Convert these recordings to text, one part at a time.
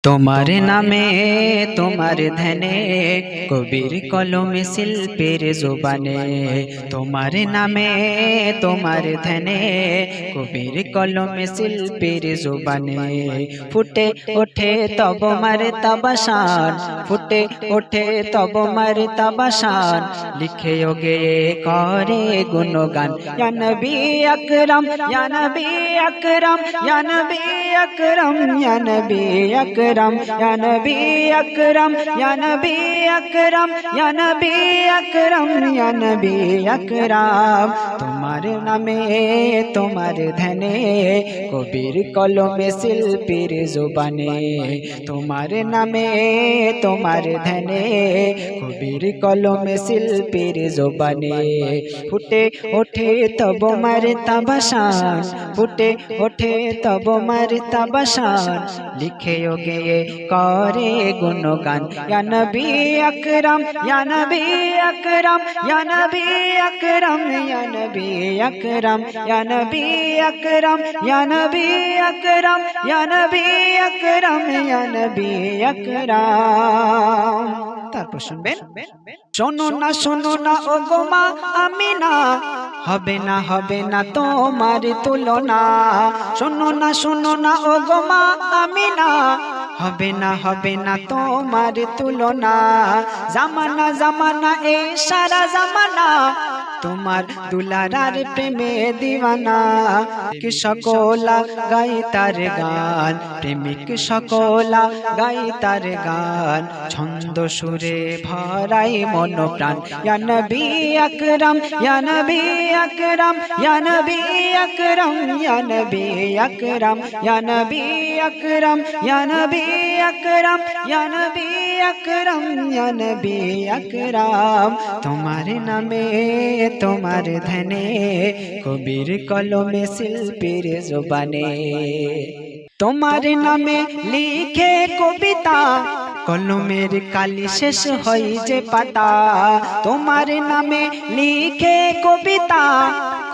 তোমার নামে তোমার ধ্যানে কবির কলমে শিল্পের জোবানে, তোমার নামে তোমার ধ্যানে কবির কলমে শিল্পের জোবানে, ফুটে ওঠে তব মারতবা শান, ফুটে ওঠে তব মারতবা শান, লিখে ও গেয়ে করে গুণগান। ইয়া নবী আকরাম, ইয়া নবী আকরাম, ইয়া নবী আকরাম, ইয়া নবী আকরাম, ইয়া নবী আকরাম, ইয়া নবী আকরাম, ইয়া নবী আকরাম, ইয়া নবী আকরাম। তোমার নামে তোমার ধ্যানে কবির কলমে শিল্পীর জোবানে, তোমার নামে তোমার ধ্যানে কবির কলমে শিল্পীর জোবানে, ফুটে ওঠে তব মারতবা শান, ফুটে ওঠে তব মারতবা শান, লিখে ও গেয়ে করে গুণগান। ইয়া নবী আকরাম, ইয়া নবী আকরাম, ইয়া নবী আকরাম, ইয়া নবী আকরাম, ইয়া নবী আকরাম, ইয়া নবী আকরাম, ইয়া নবী আকরাম, ইয়া নবী আকরাম। তারপর শুনবেন, শোনো না ও গো মা আমিনা, হবে না তোমার তুলনা। শোনো না ও গো মা আমিনা, হবে না তোমার তুলনা। জামানা জামানা এই সারা জামানা তোমার দুলারার প্রেমে দিওয়ানা। কি সকলা গাই তার গান, প্রেমিক সকলা গাই তার গান, ছন্দ সুরে ভরাই মন প্রাণ। ইয়া নবী আকরাম, ইয়া নবী আকরাম, ইয়া নবী আকরাম, ইয়া নবী আকরাম, ইয়া নবী আকরাম, ইয়া নবী আকরাম, ইয়া নবী আকরাম, ইয়া নবী আকরাম। তোমার নামে তোমার ধ্যানে কবির কলমে শিল্পীর জোবানে, তোমার নামে লিখে কবিতা কলমের কালি শেষ হয় যে পাতা। তোমার নামে লিখে কবিতা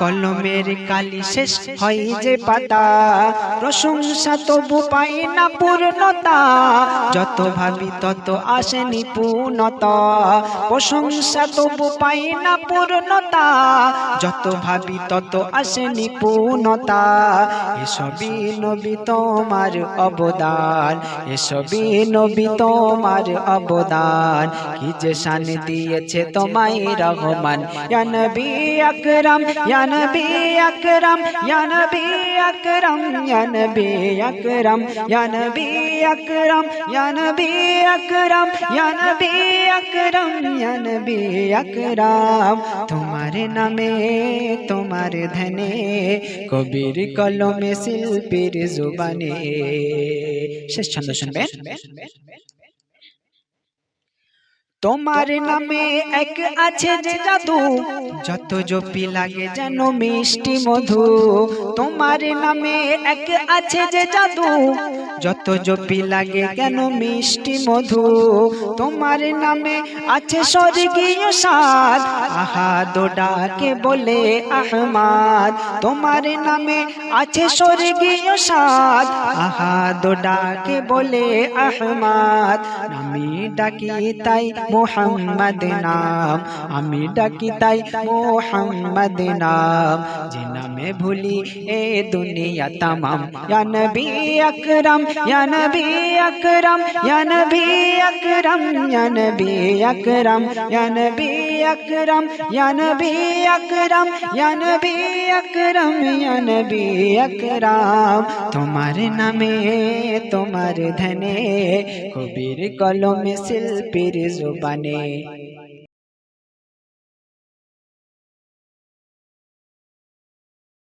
কলমের কালি শেষ হয় যে পাতা। প্রশংসা তবু পাই না পূর্ণতা, যত ভাবি তত আসে নিপুণতা। প্রশংসা তবু পাই না পূর্ণতা, যত ভাবি তত আসে নিপুণতা। এসবই নবী তোমার অবদান, এসবই নবী তোমার অবদান, কি যে শান দিয়েছে তোমায় রহমান। ইয়া নবী আকরাম, ইয়া নবী আকরাম, ইয়া নবী আকরাম, ইয়া নবী আকরাম, ইয়া নবী আকরাম, ইয়া নবী আকরাম, ইয়া নবী আকরাম, ইয়া নবী আকরাম। তোমার নামে তোমার ধ্যানে কবির কলমে শিল্পীর জোবানে। শেষ ছন্দ শুনবেন, তোমার নামে এক আছে যে জাদু, যত জপি লাগে যেন মিষ্টি মধু। তোমার নামে এক আছে যে জাদু, যত জপি লাগে কেন মিষ্টি মধু। তোমার নামে আছে স্বর্গীয় স্বাদ, আহাদ ডাকে বলে আহমাদ। তোমার নামে আছে স্বর্গীয় স্বাদ, আহাদ ডাকে বলে আহমাদ। আমি ডাকি তাই মোহাম্মদ নাম, আমি ডাকি তাই মোহাম্মদ নাম, যে নামে ভুলি এ দুনিয়া তামাম। ইয়া নবী আকরাম, ইয়া নবী আকরাম, ইয়া নবী আকরাম, ইয়া নবী আকরাম, ইয়া নবী আকরাম, ইয়া নবী আকরাম, ইয়া নবী আকরাম, ইয়া নবী আকরাম। তোমার নামে তোমার ধ্যানে কবির কলমে শিল্পীর জোবানে।